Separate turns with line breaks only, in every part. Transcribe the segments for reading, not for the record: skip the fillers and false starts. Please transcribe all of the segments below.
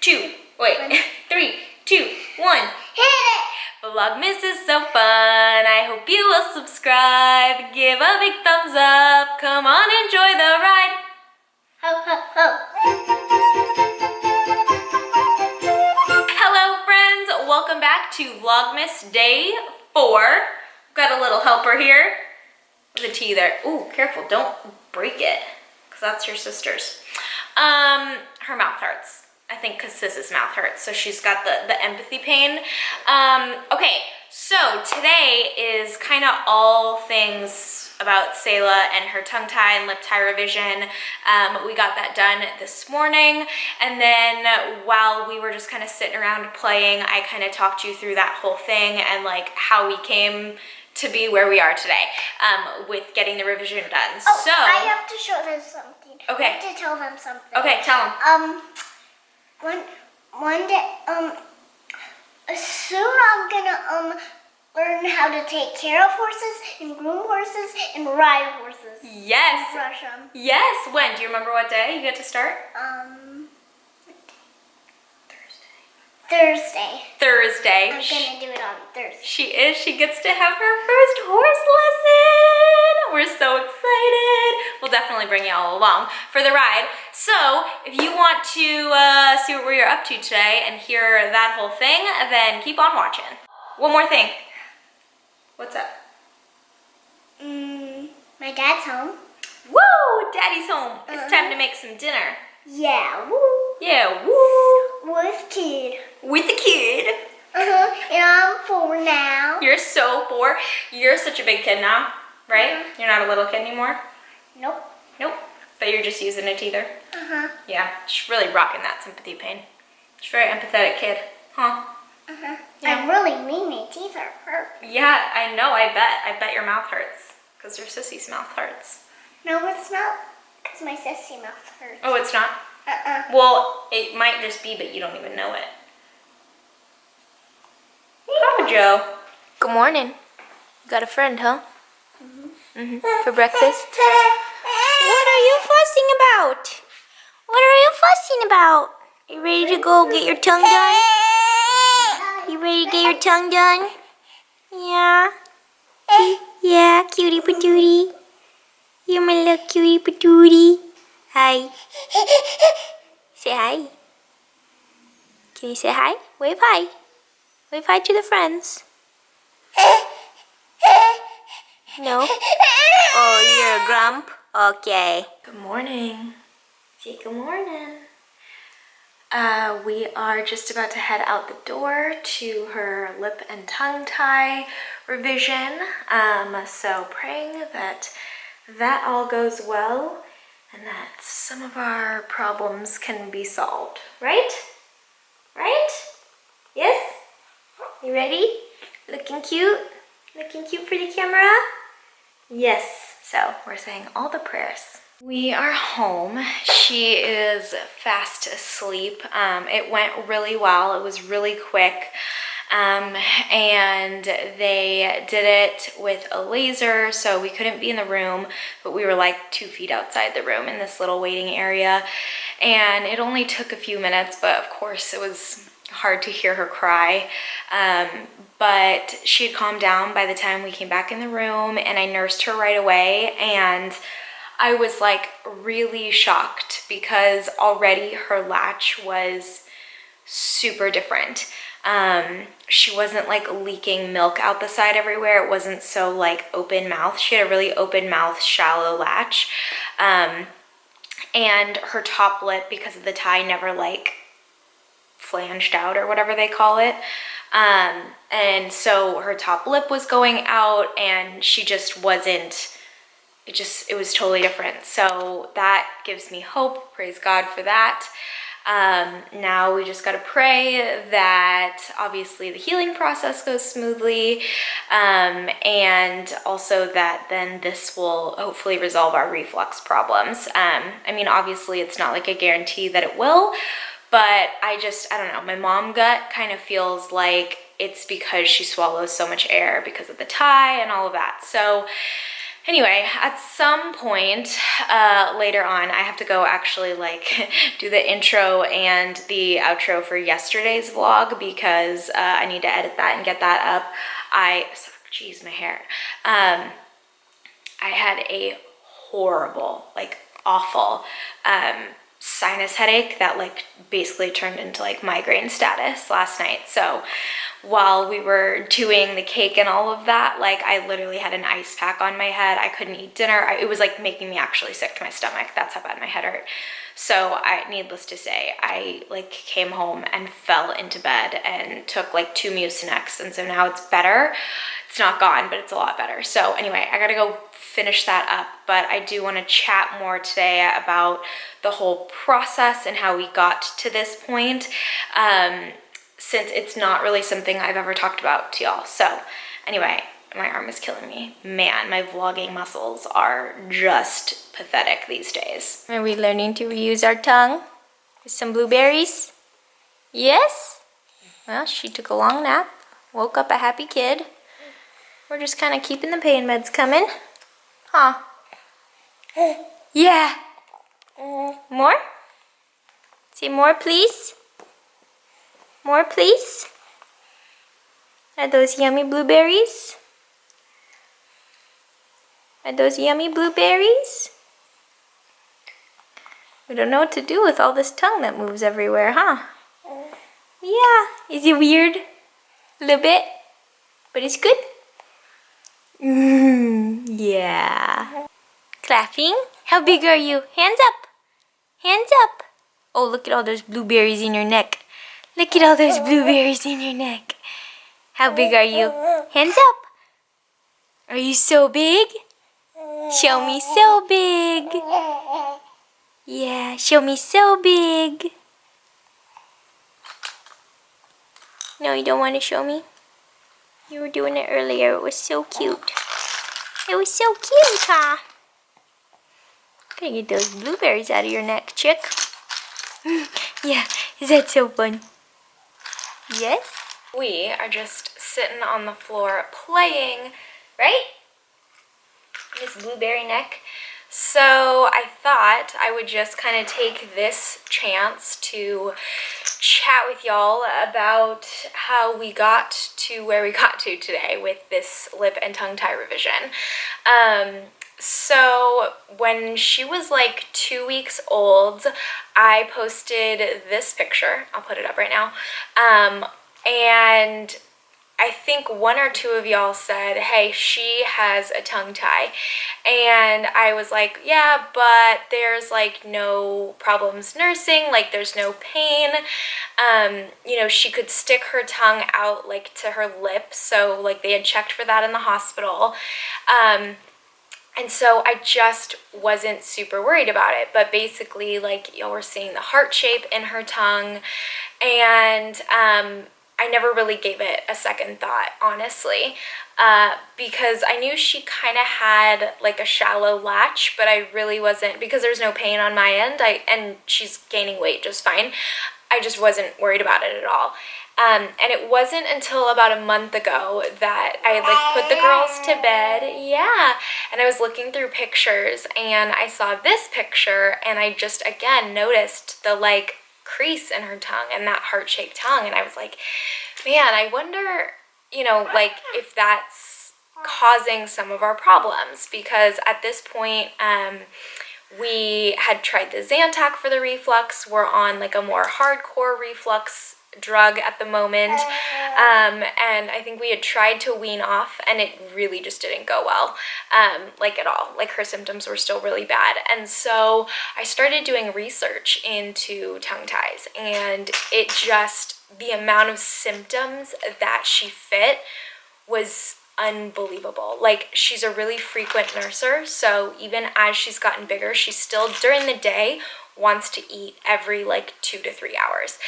2, wait, 3, 2, 1.
Hit it!
Vlogmas is so fun. I hope you will subscribe. Give a big thumbs up. Come on, enjoy the ride.
Ho, ho, ho.
Hello, friends. Welcome back to Vlogmas Day 4. Got a little helper here. With a T there. Ooh, careful. Don't break it. Because that's your sister's. Her mouth hurts. I think because Sis's mouth hurts, so she's got the empathy pain. Okay, so today is kind of all things about Sayla and her tongue tie and lip tie revision. We got that done this morning, and then while we were just kind of sitting around playing, I kind of talked you through that whole thing and like how we came to be where we are today with getting the revision done.
Oh,
so
I have to show them something.
Okay.
I have to tell them something.
Okay, tell them.
One day, soon I'm gonna learn how to take care of horses and groom horses and ride horses.
Yes.
Brush them.
Yes. When? Do you remember what day you get to start?
Thursday.
Thursday.
I'm gonna do it on Thursday.
She is. She gets to have her first horse lesson. We're so excited. We'll definitely bring you all along for the ride. So if you want to see what we're up to today and hear that whole thing, then keep on watching. One more thing. What's up?
My dad's home.
Woo! Daddy's home. It's time to make some dinner.
Yeah, woo.
Yeah, woo.
With kid.
With the kid.
And I'm 4 now.
You're so 4. You're such a big kid now, right? You're not a little kid anymore?
Nope.
Nope. But you're just using a teether? Yeah, she's really rocking that sympathy pain. She's a very empathetic kid. Huh?
Yeah.
Yeah.
I really mean my teeth are hurt.
Yeah, I know, I bet. I bet your mouth hurts. Because your sissy's mouth hurts.
No, it's not. Because my sissy mouth hurts.
Oh, it's not? Well, it might just be, but you don't even know it. Papa Joe. Good morning. You got a friend, huh? For breakfast? What are you fussing about? What are you fussing about? You ready to go get your tongue done? You ready to get your tongue done? Yeah. Yeah, cutie patootie. You're my little cutie patootie. Hi. Say hi. Can you say hi? Wave hi. Wave hi to the friends. No? Oh, you're a grump? Okay. Good morning. Say good morning. We are just about to head out the door to her lip and tongue tie revision. So praying that that all goes well and that some of our problems can be solved. Right? Right? Yes? You ready? Looking cute? Looking cute for the camera? Yes. So we're saying all the prayers. We are home. She is fast asleep. It went really well. It was really quick. And they did it with a laser, so we couldn't be in the room, but we were like 2 feet outside the room in this little waiting area. And it only took a few minutes, but of course it was hard to hear her cry. But she had calmed down by the time we came back in the room, and I nursed her right away. And I was like really shocked because already her latch was super different. She wasn't like leaking milk out the side everywhere. It wasn't so like open mouth. She had a really open mouth, shallow latch. And her top lip, because of the tie, never like flanged out or whatever they call it. And so her top lip was going out, and she just wasn't, it was totally different. So that gives me hope. Praise God for that. Now we just got to pray that obviously the healing process goes smoothly, and also that then this will hopefully resolve our reflux problems. I mean, obviously it's not like a guarantee that it will, but I don't know, my mom gut kind of feels like it's because she swallows so much air because of the tie and all of that. So Anyway, at some point later on, I have to go actually like do the intro and the outro for yesterday's vlog because I need to edit that and get that up. Geez, my hair. I had a horrible, like awful sinus headache that like basically turned into like migraine status last night. So while we were doing the cake and all of that, like I literally had an ice pack on my head. I couldn't eat dinner. It was like making me actually sick to my stomach. That's how bad my head hurt. So needless to say, I like came home and fell into bed and took like 2 Mucinex. And so now it's better. It's not gone, but it's a lot better. So anyway, I gotta go finish that up, but I do want to chat more today about the whole process and how we got to this point, since it's not really something I've ever talked about to y'all. So anyway, my arm is killing me. Man, my vlogging muscles are just pathetic these days. Are we learning to reuse our tongue with some blueberries? Yes? Well, she took a long nap, woke up a happy kid. We're just kind of keeping the pain meds coming. Huh? Yeah. More? Say more, please. More, please. Are those yummy blueberries? Are those yummy blueberries? We don't know what to do with all this tongue that moves everywhere, huh? Yeah. Is it weird? A little bit? But it's good? Yeah. Clapping? How big are you? Hands up. Hands up. Oh, look at all those blueberries in your neck. Look at all those blueberries in your neck. How big are you? Hands up. Are you so big? Show me so big. Yeah, show me so big. No, you don't want to show me? You were doing it earlier. It was so cute. It was so cute, huh? Gotta get those blueberries out of your neck, chick. Yeah, is that so fun? Yes? We are just sitting on the floor playing, right? This blueberry neck. So I thought I would just kind of take this chance to chat with y'all about how we got to where we got to today with this lip and tongue tie revision. So when she was like 2 weeks old, I posted this picture. I'll put it up right now. And I think 1 or 2 of y'all said, hey, she has a tongue tie. And I was like, yeah, but there's like no problems nursing, like there's no pain. You know, she could stick her tongue out like to her lip. So like they had checked for that in the hospital. And so I just wasn't super worried about it. But basically, like, y'all were seeing the heart shape in her tongue. And I never really gave it a second thought, honestly, because I knew she kind of had like a shallow latch, but I really wasn't, because there's no pain on my end, and she's gaining weight just fine. I just wasn't worried about it at all. And it wasn't until about a month ago that I had like put the girls to bed. Yeah. And I was looking through pictures and I saw this picture and I just again noticed the like crease in her tongue and that heart-shaped tongue. And I was like, man, I wonder, you know, like if that's causing some of our problems, because at this point, we had tried the Zantac for the reflux. We're on like a more hardcore reflux drug at the moment, and I think we had tried to wean off and it really just didn't go well, like at all. Like her symptoms were still really bad, and so I started doing research into tongue ties, and it just, the amount of symptoms that she fit was unbelievable. Like, she's a really frequent nurser, so even as she's gotten bigger, she's still during the day wants to eat every like 2 to 3 hours,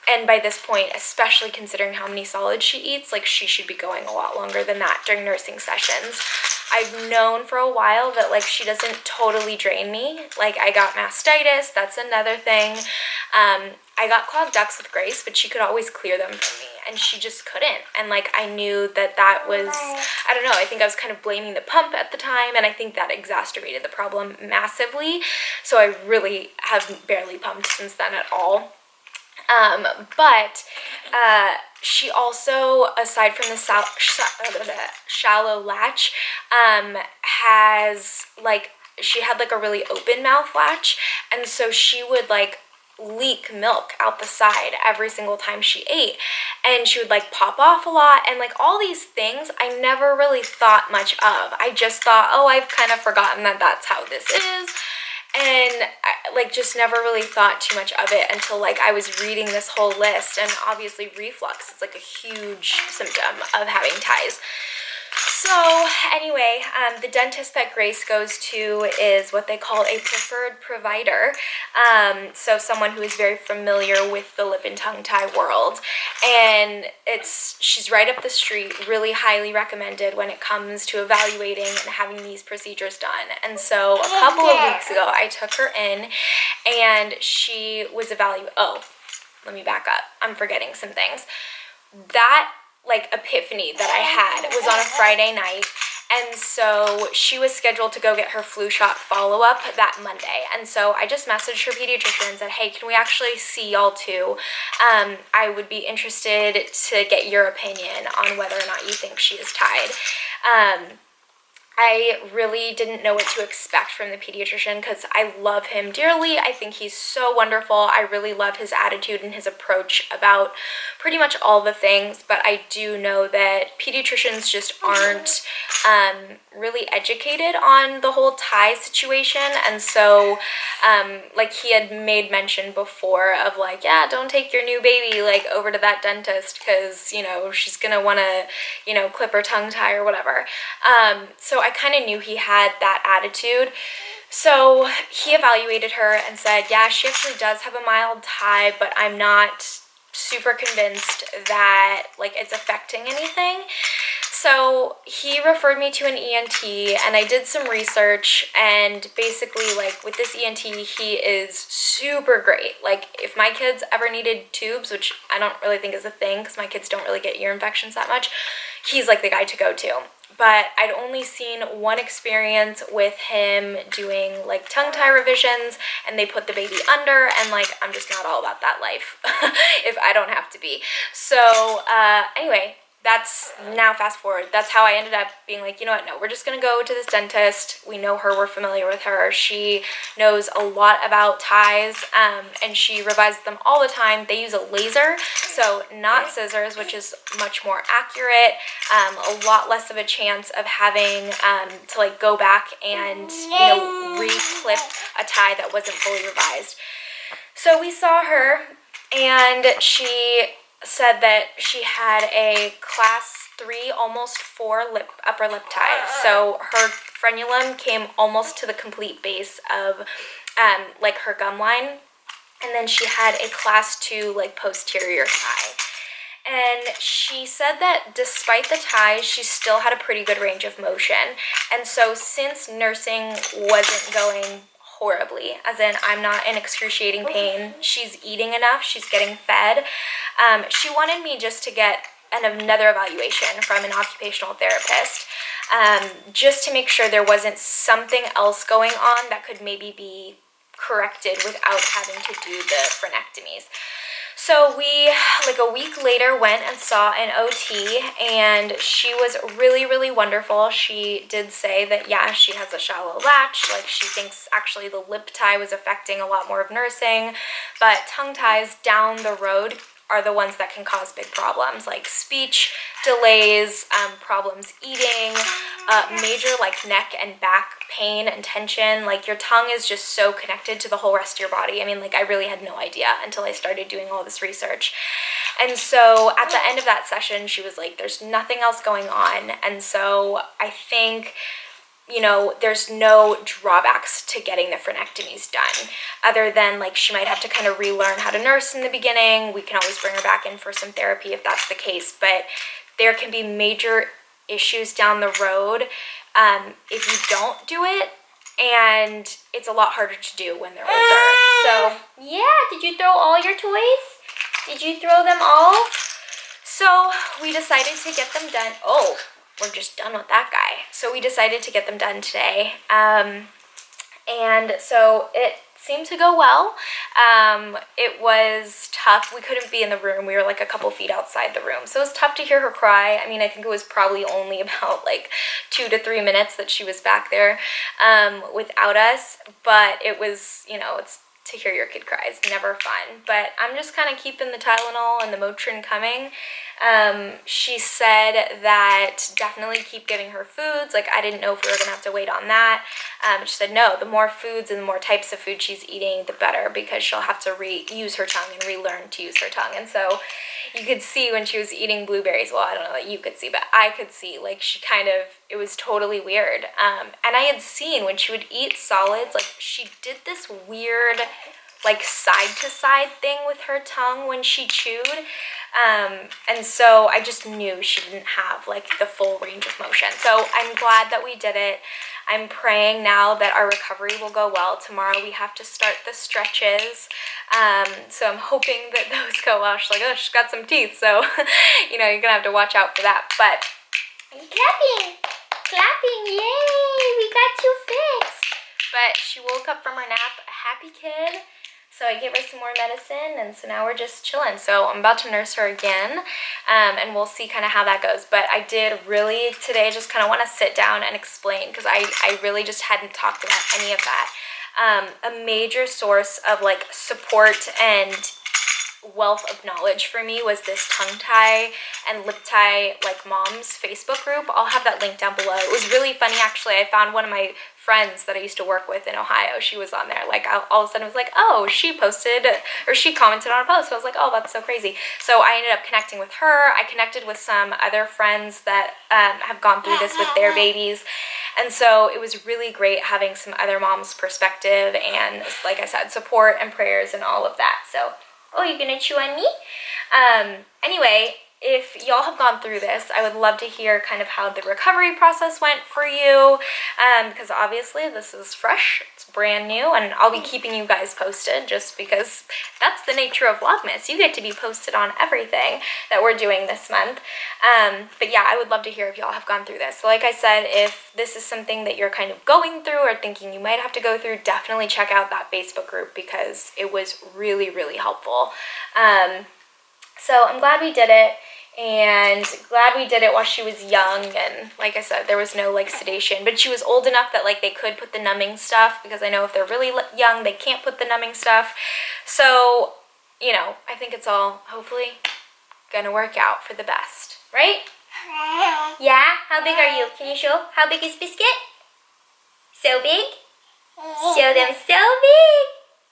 and by this point, especially considering how many solids she eats, like she should be going a lot longer than that during nursing sessions. I've known for a while that like she doesn't totally drain me. Like I got mastitis, that's another thing. I got clogged ducts with Grace, but she could always clear them from me, and she just couldn't. And like I knew that was, I don't know, I think I was kind of blaming the pump at the time, and I think that exacerbated the problem massively. So I really have barely pumped since then at all. But she also, aside from the shallow latch, has like, she had like a really open mouth latch, and so she would like leak milk out the side every single time she ate, and she would like pop off a lot, and like all these things I never really thought much of. I just thought, oh, I've kind of forgotten that that's how this is, and I like just never really thought too much of it until like I was reading this whole list. And obviously reflux is like a huge symptom of having ties. So anyway, the dentist that Grace goes to is what they call a preferred provider. So someone who is very familiar with the lip and tongue tie world. And she's right up the street, really highly recommended when it comes to evaluating and having these procedures done. And so a couple of weeks ago, I took her in, and she was oh, let me back up. I'm forgetting some things. That like epiphany that I had was on a Friday night, and so she was scheduled to go get her flu shot follow-up that Monday. And so I just messaged her pediatrician and said, hey, can we actually see y'all too? I would be interested to get your opinion on whether or not you think she is tied. I really didn't know what to expect from the pediatrician because I love him dearly. I think he's so wonderful. I really love his attitude and his approach about pretty much all the things, but I do know that pediatricians just aren't really educated on the whole tie situation. And so like he had made mention before of like, yeah, don't take your new baby like over to that dentist because, you know, she's gonna want to, you know, clip her tongue tie or whatever. So I kind of knew he had that attitude. So he evaluated her and said, yeah, she actually does have a mild tie, but I'm not super convinced that like it's affecting anything. So he referred me to an ENT, and I did some research, and basically like with this ENT, he is super great. Like if my kids ever needed tubes, which I don't really think is a thing because my kids don't really get ear infections that much, he's like the guy to go to. But I'd only seen one experience with him doing like tongue tie revisions, and they put the baby under, and like I'm just not all about that life if I don't have to be. So anyway, that's now fast forward. That's how I ended up being like, you know what, no, we're just gonna go to this dentist. We know her, we're familiar with her. She knows a lot about ties, and she revises them all the time. They use a laser, so not scissors, which is much more accurate, a lot less of a chance of having to like go back and, you know, re-clip a tie that wasn't fully revised. So we saw her, and she said that she had a class 3, almost 4 upper lip tie. So her frenulum came almost to the complete base of like her gum line, and then she had a class 2 like posterior tie. And she said that despite the ties, she still had a pretty good range of motion. And so since nursing wasn't going horribly, as in I'm not in excruciating pain, she's eating enough, she's getting fed, she wanted me just to get another evaluation from an occupational therapist, just to make sure there wasn't something else going on that could maybe be corrected without having to do the frenectomies. So we, like a week later, went and saw an OT, and she was really, really wonderful. She did say that, yeah, she has a shallow latch. Like, she thinks actually the lip tie was affecting a lot more of nursing, but tongue ties down the road are the ones that can cause big problems, like speech delays, problems eating, major like neck and back pain and tension. Like your tongue is just so connected to the whole rest of your body. I mean, like I really had no idea until I started doing all this research. And so at the end of that session, she was like, there's nothing else going on. And so I think, you know, there's no drawbacks to getting the frenectomies done, other than like she might have to kind of relearn how to nurse in the beginning. We can always bring her back in for some therapy if that's the case, but there can be major issues down the road if you don't do it, and it's a lot harder to do when they're older. So yeah, did you throw all your toys? Did you throw them all? So we decided to get them done. Oh, we're just done with that guy. So we decided to get them done today. And so it seemed to go well. It was tough. We couldn't be in the room. We were like a couple feet outside the room. So it was tough to hear her cry. I mean, I think it was probably only about like 2 to 3 minutes that she was back there without us. But it was, you know, it's to hear your kid cry is never fun. But I'm just kind of keeping the Tylenol and the Motrin coming. She said that definitely keep giving her foods. Like, I didn't know if we were gonna have to wait on that. She said no, the more foods and the more types of food she's eating, the better, because she'll have to use her tongue and relearn to use her tongue. And so you could see when she was eating blueberries, well, I don't know that you could see, but I could see, like, she kind of, it was totally weird. And I had seen when she would eat solids, like, she did this weird, like, side to side thing with her tongue when she chewed. And so I just knew she didn't have like the full range of motion. So I'm glad that we did it. I'm praying now that our recovery will go well. Tomorrow we have to start the stretches. So I'm hoping that those go well. She's like, oh, she's got some teeth. So, you know, you're gonna have to watch out for that. But clapping, yay, we got you fixed. But she woke up from her nap a happy kid. So I gave her some more medicine, and so now we're just chilling. So I'm about to nurse her again, and we'll see kind of how that goes. But I did really today just kind of want to sit down and explain, because I really just hadn't talked about any of that. A major source of like support and wealth of knowledge for me was this tongue tie and lip tie like moms Facebook group. I'll have that link down below. It was really funny actually. I found one of my friends that I used to work with in Ohio. She was on there. Like all of a sudden it was like, oh, she posted or she commented on a post. So I was like, oh, that's so crazy. So I ended up connecting with her. I connected with some other friends that have gone through this with their babies. And so it was really great having some other moms' perspective and, like I said, support and prayers and all of that. So, oh, you're gonna chew on me? Anyway, if y'all have gone through this, I would love to hear kind of how the recovery process went for you, because obviously this is fresh, it's brand new, and I'll be keeping you guys posted just because that's the nature of Vlogmas. You get to be posted on everything that we're doing this month. But yeah, I would love to hear if y'all have gone through this. So like I said, if this is something that you're kind of going through or thinking you might have to go through, definitely check out that Facebook group because it was really, really helpful. So I'm glad we did it, and glad we did it while she was young, and like I said, there was no like sedation, but she was old enough that like they could put the numbing stuff, because I know if they're really young they can't put the numbing stuff. So, you know, I think it's all hopefully gonna work out for the best, right? Yeah? How big are you? Can you show? How big is Biscuit? So big? Show them. So big!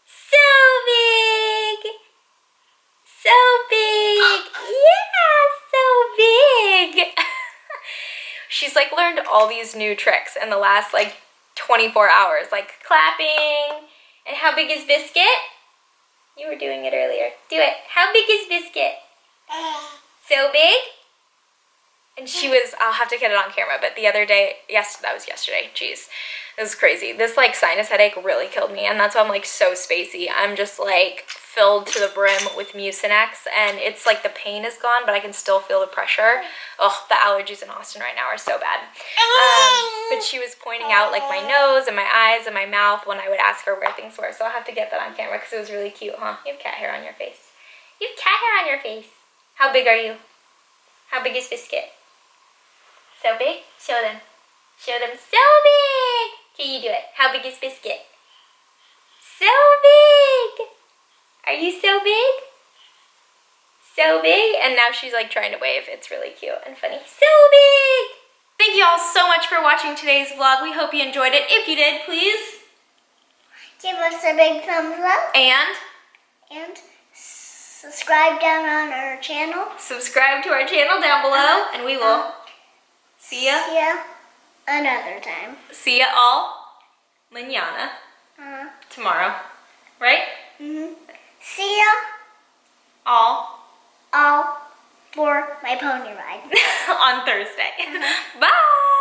So big! So big! Yeah, so big! She's like learned all these new tricks in the last like 24 hours, like clapping. And how big is Biscuit? You were doing it earlier. Do it. How big is Biscuit? So big? And she was, I'll have to get it on camera, but the other day, that was yesterday, jeez. It was crazy. This like sinus headache really killed me, and that's why I'm like so spacey. I'm just like filled to the brim with Mucinex, and it's like the pain is gone, but I can still feel the pressure. Oh, the allergies in Austin right now are so bad. But she was pointing out like my nose and my eyes and my mouth when I would ask her where things were, so I'll have to get that on camera because it was really cute, huh? You have cat hair on your face. You have cat hair on your face. How big are you? How big is Biscuit? So big? Show them. Show them. So big! Can you do it? How big is Biscuit? So big! Are you so big? So big? And now she's like trying to wave. It's really cute and funny. So big! Thank you all so much for watching today's vlog. We hope you enjoyed it. If you did, please
give us a big thumbs up.
And
subscribe down on our channel.
Subscribe to our channel down below, and we will see ya.
See ya another time.
See ya all mañana. Tomorrow. Right?
See ya
all
for my pony ride.
on Thursday. Bye!